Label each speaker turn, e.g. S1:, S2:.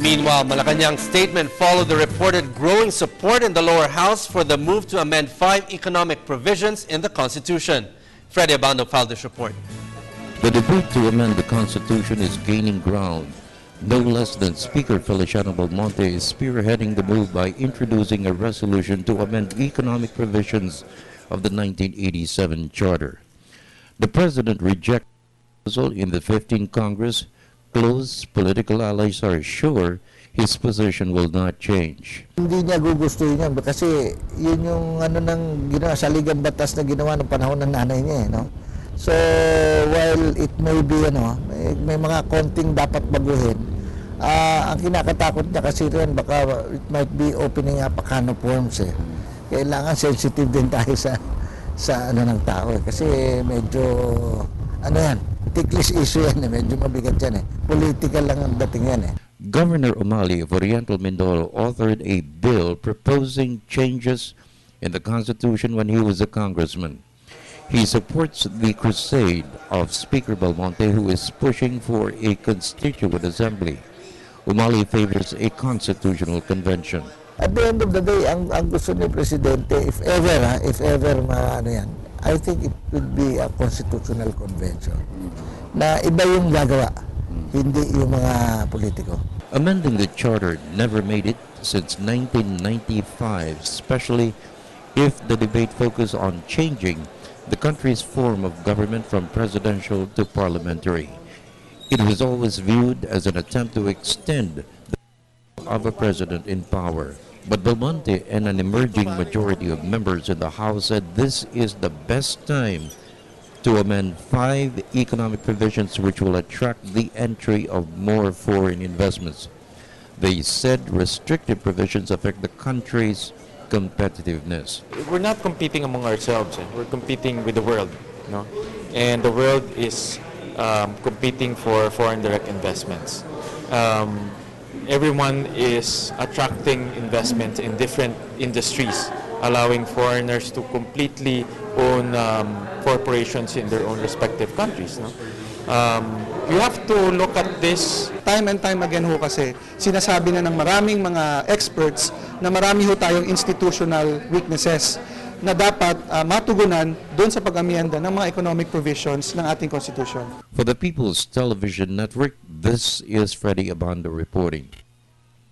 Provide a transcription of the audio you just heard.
S1: Meanwhile, Malacanang's statement followed the reported growing support in the lower house for the move to amend 5 economic provisions in the Constitution. Freddy Abando filed this report.
S2: The debate to amend the Constitution is gaining ground. No less than Speaker Feliciano Belmonte is spearheading the move by introducing a resolution to amend economic provisions of the 1987 Charter. The President rejected the proposal in the 15th Congress. Close political allies are sure his position will not change.
S3: Hindi niya gugustuhin yan kasi yun yung nang ginawa sa ligang batas na ginawa ng panahon ng nanay niya, no? So while it may be may mga konting dapat baguhin, ang kinakatakot niya kasi rin baka it might be opening up a can of worms eh. Kailangan sensitive din tayo sa ng tao eh. Kasi medyo yan, ticklish issue yan eh, medyo mabigat yan eh. Political lang ang dating yan eh.
S2: Governor Umali of Oriental Mindoro authored a bill proposing changes in the Constitution when he was a congressman. He supports the crusade of Speaker Belmonte, who is pushing for a constituent assembly. Umali favors a constitutional convention.
S3: At the end of the day, ang gusto ni Presidente, if ever yan, I think it would be a constitutional convention na iba yung gagawa, hindi yung mga politiko.
S2: Amending the charter never made it since 1995, especially if the debate focused on changing the country's form of government from presidential to parliamentary. It was always viewed as an attempt to extend the power of a president in power. But Belmonte and an emerging majority of members in the House said this is the best time to amend 5 economic provisions which will attract the entry of more foreign investments. They said restrictive provisions affect the country's competitiveness.
S4: We're not competing among ourselves. We're competing with the world, no? And the world is competing for foreign direct investments. Everyone is attracting investment in different industries, allowing foreigners to completely own corporations in their own respective countries. No? You have to look at this.
S5: Time and time again ho kasi, sinasabi na ng maraming mga experts na marami ho tayong institutional weaknesses na dapat matugunan doon sa pag-amyenda ng mga economic provisions ng ating Constitution.
S2: For the People's Television Network, this is Freddy Abando reporting.